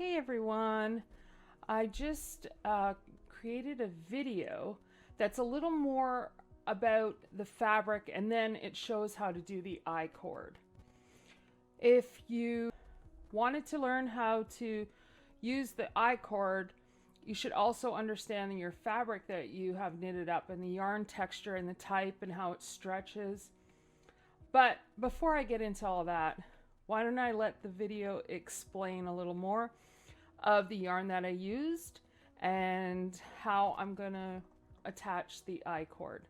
Hey everyone, I just created a video that's a little more about the fabric, and then it shows how to do the icord. If you wanted to learn how to use the icord, you should also understand your fabric that you have knitted up and the yarn texture and the type and how it stretches. But before I get into all that, why don't I let the video explain a little more of the yarn that I used and how I'm gonna attach the icord.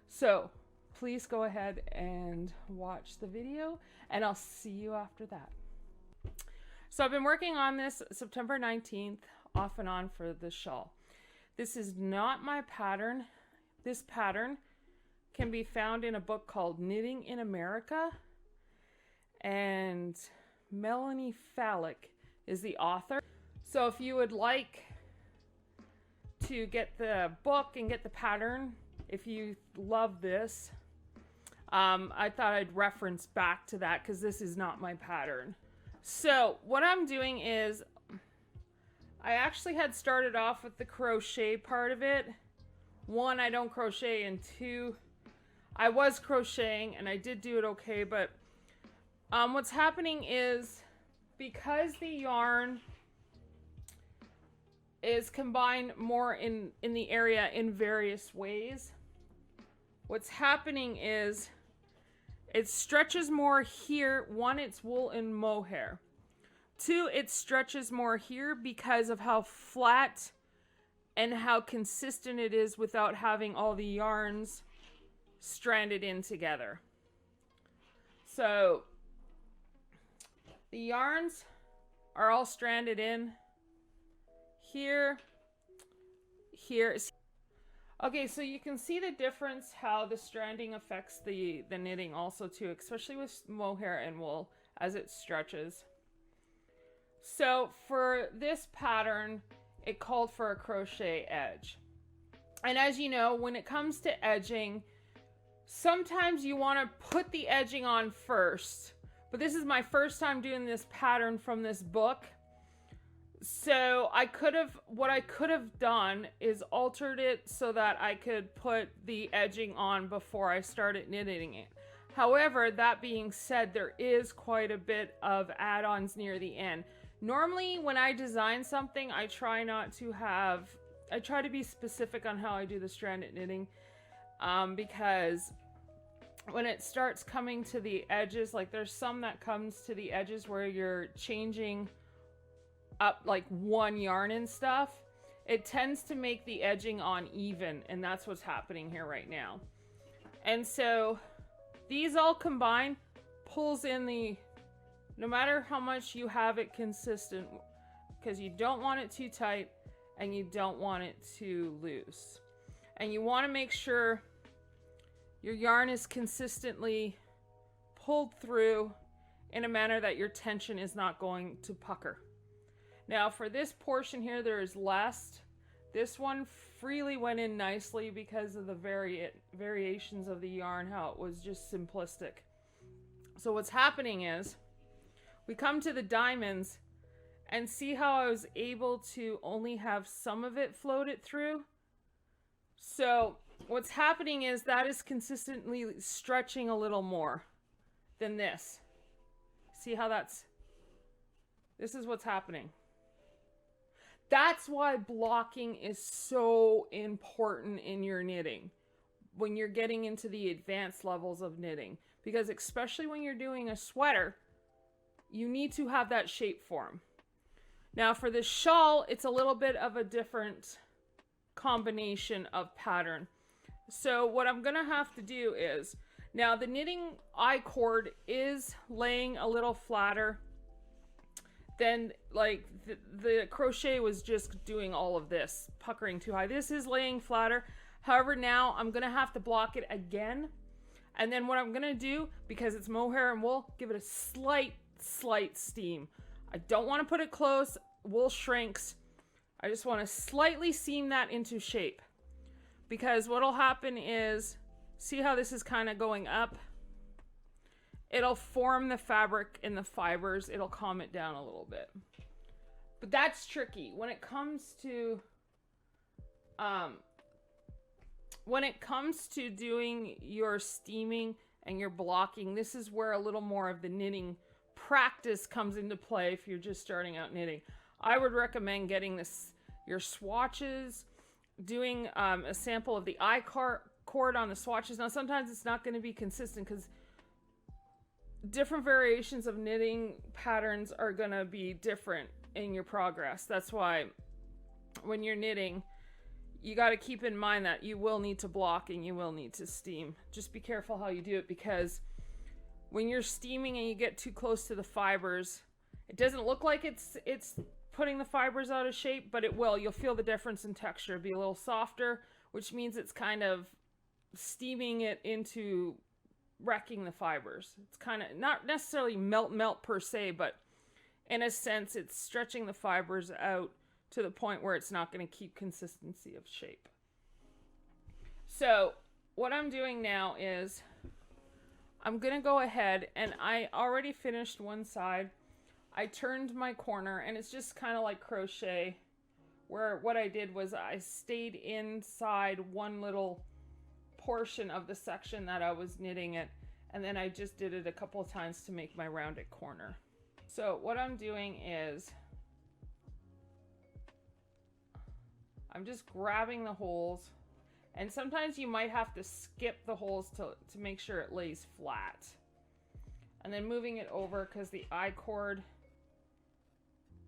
So please go ahead and watch the video, and I'll see you after that. So I've been working on this September 19th off and on for the shawl. This is not my pattern. This pattern can be found in a book called Knitting in America, and Melanie Fallick is the author. So if you would like to get the book and get the pattern, if you love this, I thought I'd reference back to that because this is not my pattern. So what I'm doing is I actually had started off with the crochet part of it. One, I don't crochet, and two, I was crocheting and I did do it okay, but what's happening is because the yarn is combined more in the area in various ways, what's happening is it stretches more here. One, it's wool and mohair. Two, it stretches more here because of how flat and how consistent it is without having all the yarns stranded in together. So the yarns are all stranded in here. Okay, so you can see the difference how the stranding affects the knitting also too, especially with mohair and wool as it stretches. So for this pattern, it called for a crochet edge. And as you know, when it comes to edging, sometimes you want to put the edging on first. But this is my first time doing this pattern from this book. So what I could have done is altered it so that I could put the edging on before I started knitting it. However, that being said, there is quite a bit of add-ons near the end. Normally, when I design something, I try to be specific on how I do the stranded knitting, because when it starts coming to the edges, like there's some that comes to the edges where you're changing up like one yarn and stuff, it tends to make the edging uneven, and that's what's happening here right now. And so these all combined pulls in no matter how much you have it consistent, because you don't want it too tight and you don't want it too loose. And you want to make sure your yarn is consistently pulled through in a manner that your tension is not going to pucker. Now for this portion here, there is less. This one freely went in nicely because of the variations of the yarn, how it was just simplistic. So what's happening is we come to the diamonds and see how I was able to only have some of it floated through. So what's happening is that is consistently stretching a little more than this. See how this is what's happening. That's why blocking is so important in your knitting when you're getting into the advanced levels of knitting, because especially when you're doing a sweater, you need to have that shape form. Now for this shawl, it's a little bit of a different combination of pattern. So what I'm gonna have to do is, now the knitting icord is laying a little flatter than like the crochet was just doing all of this, puckering too high. This is laying flatter. However, now I'm gonna have to block it again. And then what I'm gonna do, because it's mohair and wool, give it a slight steam. I don't want to put it close, wool shrinks. I just want to slightly seam that into shape, because what'll happen is, see how this is kind of going up? It'll form the fabric in the fibers. It'll calm it down a little bit. But that's tricky when it comes to doing your steaming and your blocking. This is where a little more of the knitting practice comes into play if you're just starting out knitting. I would recommend getting your swatches, doing a sample of the icord on the swatches. Now sometimes it's not going to be consistent because different variations of knitting patterns are going to be different in your progress. That's why when you're knitting, you got to keep in mind that you will need to block and you will need to steam. Just be careful how you do it, because when you're steaming and you get too close to the fibers, it doesn't look like it's putting the fibers out of shape, but it will. You'll feel the difference in texture. It'll be a little softer, which means it's kind of steaming it into wrecking the fibers. It's kind of not necessarily melt per se, but in a sense it's stretching the fibers out to the point where it's not going to keep consistency of shape. So what I'm doing now is I'm going to go ahead, and I already finished one side. I turned my corner, and it's just kind of like crochet, where what I did was I stayed inside one little portion of the section that I was knitting it, and then I just did it a couple of times to make my rounded corner. So what I'm doing is I'm just grabbing the holes, and sometimes you might have to skip the holes to make sure it lays flat, and then moving it over because the icord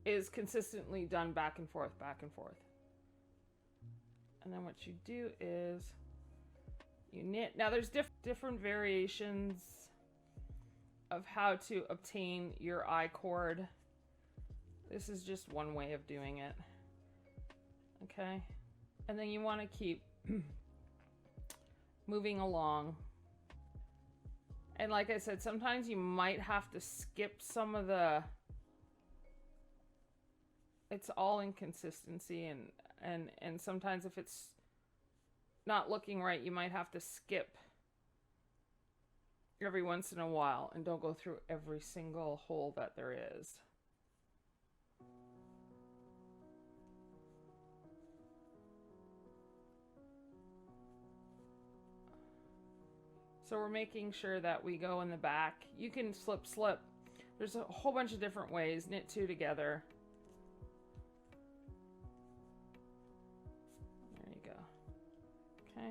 is consistently done back and forth, back and forth. And then what you do is you knit. Now there's different variations of how to obtain your icord. This is just one way of doing it. Okay, and then you want to keep moving along. And like I said, sometimes you might have to skip some of the, it's all inconsistency, and sometimes if it's not looking right, you might have to skip every once in a while and don't go through every single hole that there is. So we're making sure that we go in the back. You can slip. There's a whole bunch of different ways. Knit two together. There you go. Okay.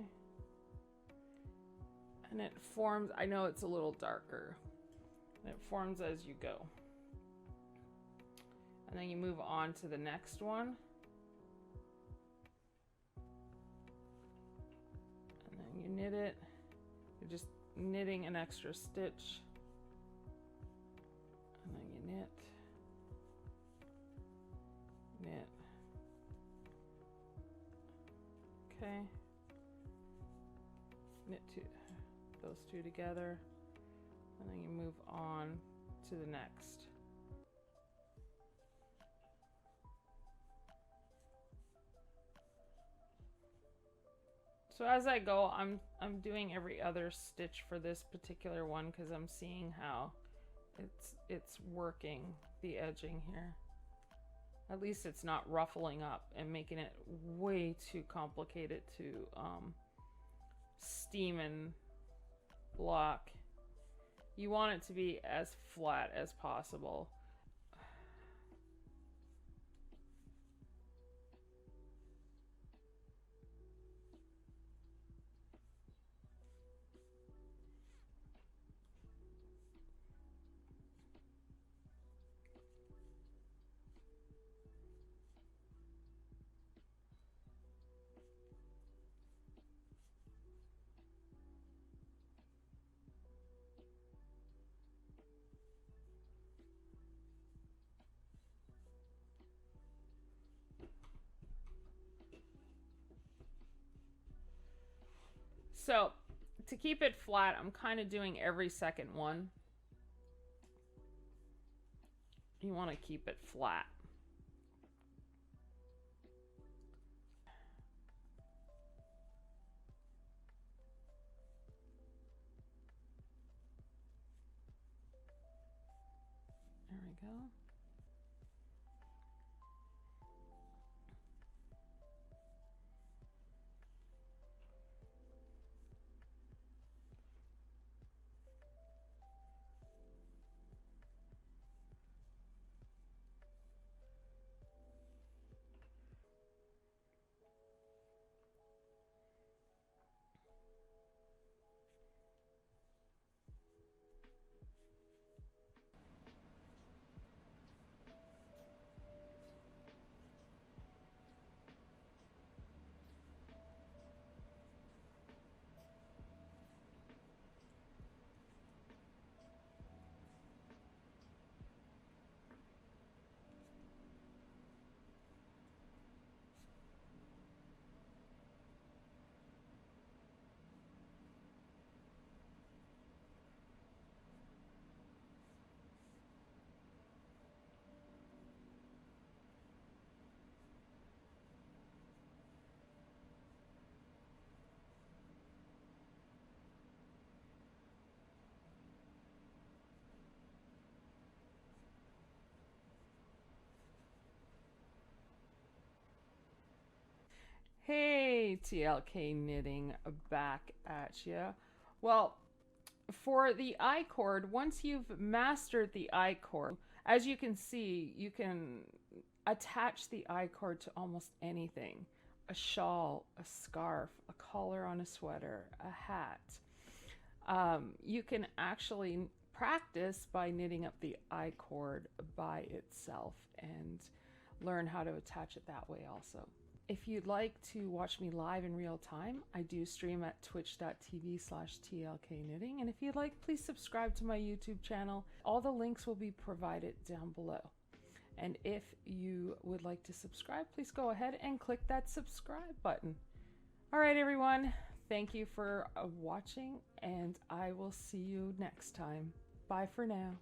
And it forms, I know it's a little darker. And it forms as you go. And then you move on to the next one. And then you knit it. You're just knitting an extra stitch, and then you knit, okay, knit those two together, and then you move on to the next. So as I go, I'm doing every other stitch for this particular one because I'm seeing how it's working the edging here. At least it's not ruffling up and making it way too complicated to steam and block. You want it to be as flat as possible. So to keep it flat, I'm kind of doing every second one. You want to keep it flat. There we go. Hey, TLK Knitting, back at you. Well, for the icord, once you've mastered the icord, as you can see, you can attach the icord to almost anything. A shawl, a scarf, a collar on a sweater, a hat. You can actually practice by knitting up the icord by itself and learn how to attach it that way also. If you'd like to watch me live in real time, I do stream at twitch.tv/tlkknitting. And if you'd like, please subscribe to my YouTube channel. All the links will be provided down below. And if you would like to subscribe, please go ahead and click that subscribe button. All right, everyone. Thank you for watching, and I will see you next time. Bye for now.